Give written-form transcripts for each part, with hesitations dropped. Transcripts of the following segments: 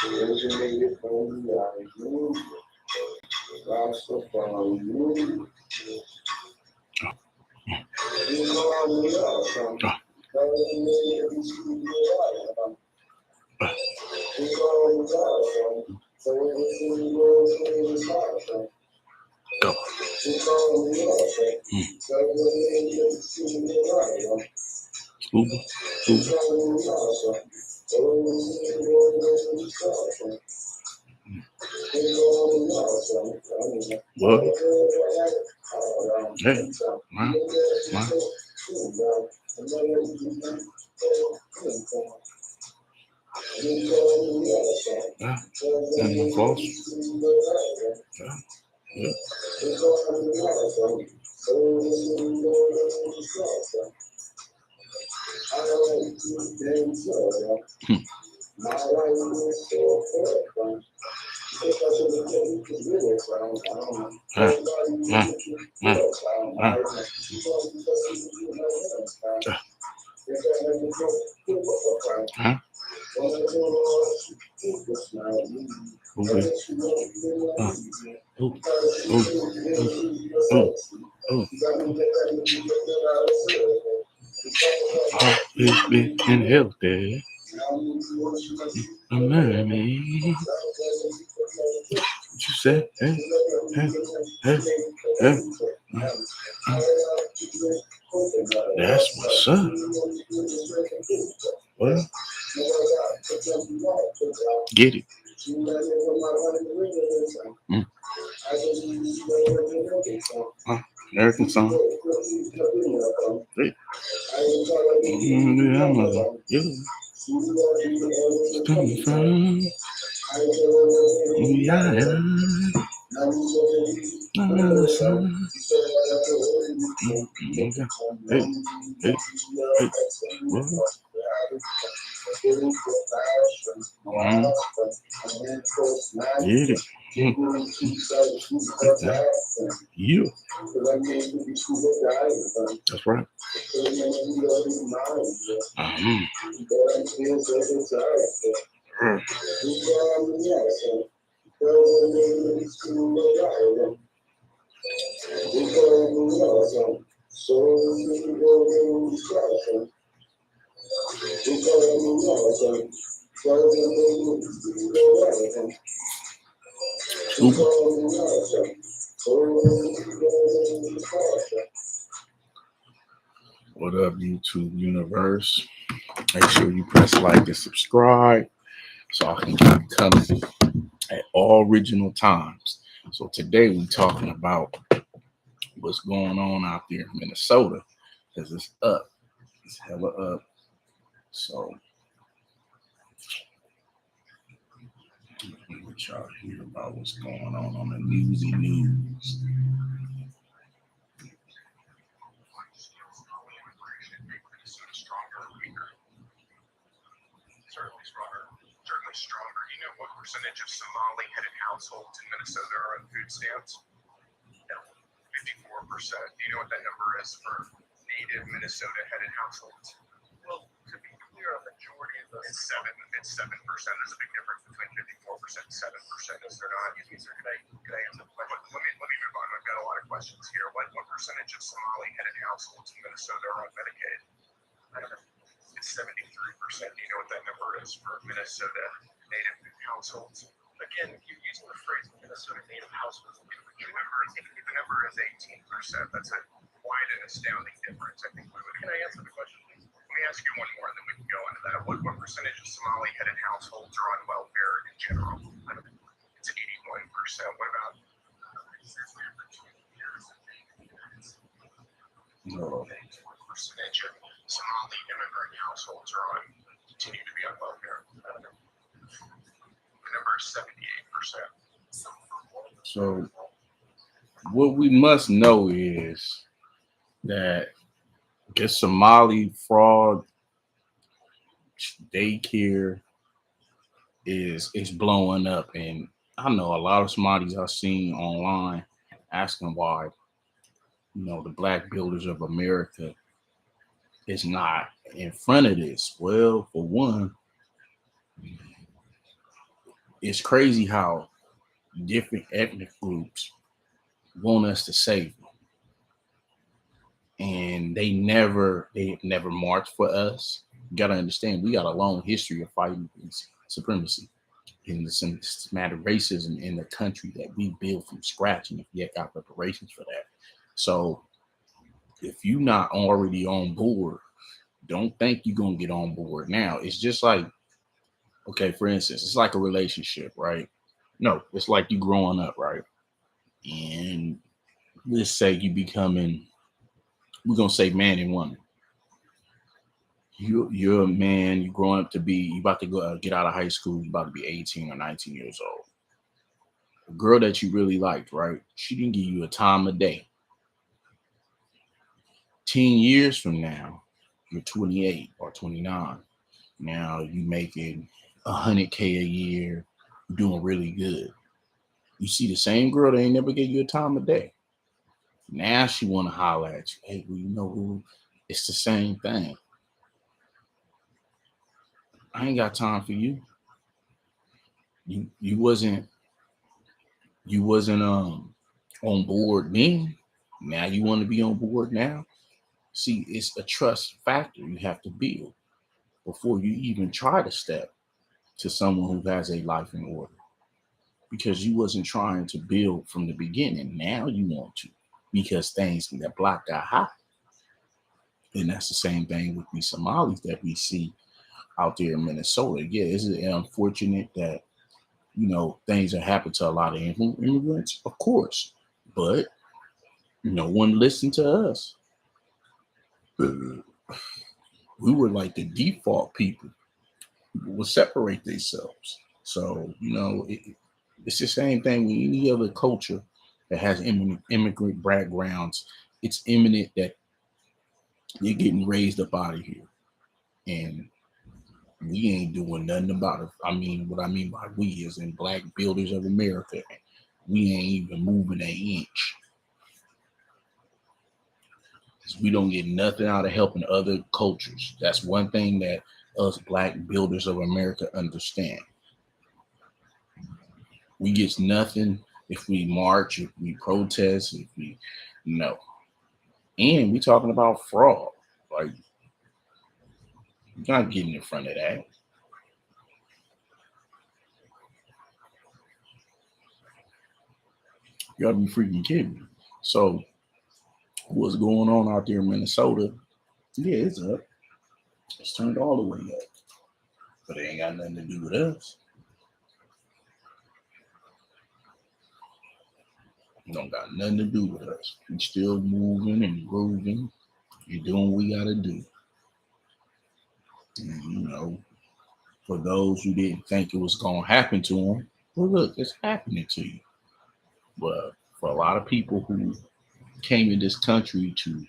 originated from the island. Rasta from you. You know we are from. Go. Uber. What? Hey, wow. Yeah, and false. Yeah. Huh? Big and healthy. Money. What you said? Hey. That's what's up. Well, get it. American song. Hey. Coming from Get it. You. That's right. What up, YouTube universe? Make sure you press like and subscribe so I can keep coming at all original times. So today we're talking about what's going on out there in Minnesota, because it's up. It's hella up. So let y'all hear about what's going on the newsy news. Certainly stronger. You know what percentage of Somali-headed households in Minnesota are on food stamps? No, 54%. Do you know what that number is for native Minnesota-headed households? Well, to be clear, a majority of those. It's 7%. There's a big difference between 54% and 7%. Is there not? Excuse me, sir, could I answer the question? Let me move on. I've got a lot of questions here. What percentage of Somali-headed households in Minnesota are on Medicaid? I don't know. It's 73%. Do you know what that number is for Minnesota native households? Again, you're using the phrase Minnesota native households. The number is 18%. That's a wide and astounding difference. I think we would. Can I answer the question, please? Let me ask you one more, and then we can go into that. What percentage of Somali-headed households are on welfare in general? It's 81%. What about? What percentage of Somali immigrant households are continue to be on welfare? The number is 78%. So what we must know is that this Somali fraud daycare is blowing up, and I know a lot of Somalis I've seen online asking why, the Black Builders of America is not in front of this. Well, for one, It's crazy how different ethnic groups want us to save them, and they've never marched for us. You gotta understand, we got a long history of fighting against supremacy and the systematic racism in the country that we built from scratch, and if you got reparations for that. So if you're not already on board, don't think you're gonna get on board now. It's just like, okay, for instance, it's like a relationship, right? No, it's like you growing up, right? And let's say you becoming, we're gonna say man and woman. You're a man, you're growing up to be, you about to go get out of high school, you about to be 18 or 19 years old. A girl that you really liked, right? She didn't give you a time of day. 10 years from now, you're 28 or 29. Now you making 100K a year, doing really good. You see the same girl that ain't never gave you a time of day. Now she want to holler at you. Hey, well, you know who? It's the same thing. I ain't got time for you. You wasn't on board then. Now you want to be on board now. See, it's a trust factor you have to build before you even try to step to someone who has a life in order. Because you wasn't trying to build from the beginning. Now you want to because things that block got hot. And that's the same thing with the Somalis that we see out there in Minnesota. Yeah, it's unfortunate that things that happen to a lot of immigrants, of course, but no one listened to us. We were like the default people. People will separate themselves. So it's the same thing with any other culture that has immigrant backgrounds. It's imminent that you're getting raised up out of here, and we ain't doing nothing about it. I mean, what I mean by we is in Black Builders of America. We ain't even moving an inch. We don't get nothing out of helping other cultures. That's one thing that us Black Builders of America understand. We get nothing if we march, if we protest, if we no. And we talking about fraud. Like, you're not getting in front of that. You gotta be freaking kidding me. So what's going on out there in Minnesota? Yeah, it's up. It's turned all the way up. But it ain't got nothing to do with us. It don't got nothing to do with us. We still moving and grooving and doing what we gotta do. And, for those who didn't think it was gonna happen to them, well, look, it's happening to you. But for a lot of people who came in this country to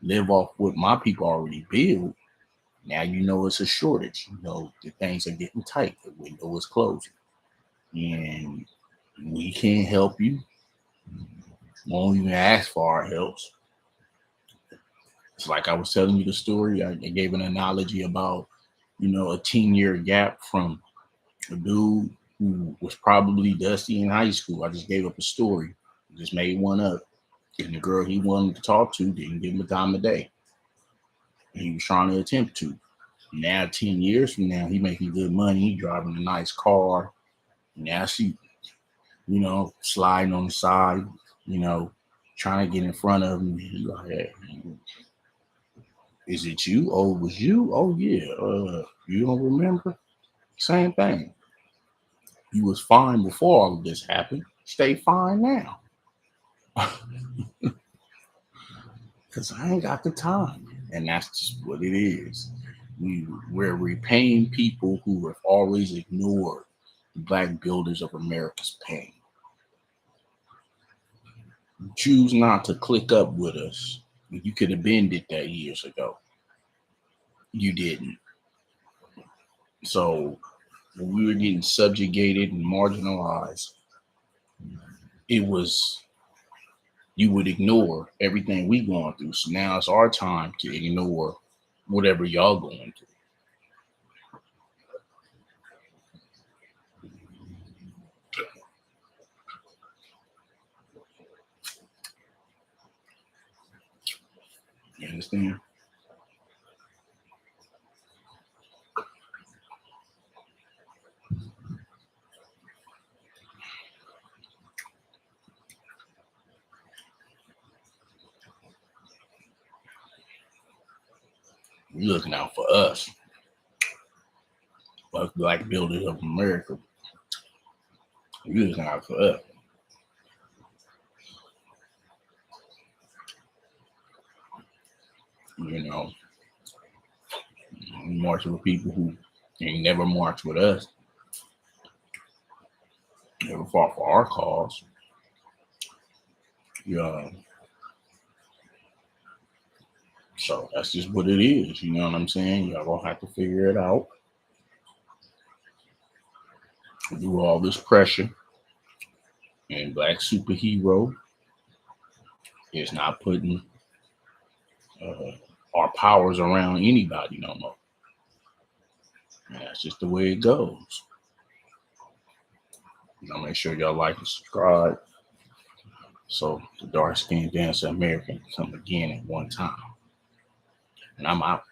live off what my people already built, now it's a shortage. The things are getting tight. The window is closing. And we can't help you. Won't even ask for our help. It's like I was telling you the story. I gave an analogy about, a 10-year gap from a dude who was probably dusty in high school. I just gave up a story. Just made one up. And the girl he wanted to talk to didn't give him a time of day. And he was trying to attempt to. Now, 10 years from now, he making good money. He driving a nice car. Now she, sliding on the side, trying to get in front of him. He like, hey, is it you? Oh, it was you? Oh, yeah. You don't remember? Same thing. You was fine before all of this happened. Stay fine now. Because I ain't got the time. And that's just what it is. We're repaying people who have always ignored the Black Builders of America's pain. Choose not to click up with us. You could have been did that years ago. You didn't. So when we were getting subjugated and marginalized, it was, you would ignore everything we going through. So now it's our time to ignore whatever y'all going through. understand? You're looking out for us, us black builders of America. You're looking out for us. You know, we march with people who ain't never marched with us, never fought for our cause. Yeah. So that's just what it is. You know what I'm saying? Y'all gonna have to figure it out. Do all this pressure. And Black Superhero is not putting our powers around anybody no more. And that's just the way it goes. Make sure y'all like and subscribe so the dark skinned dancer American can come again at one time. And I'm out.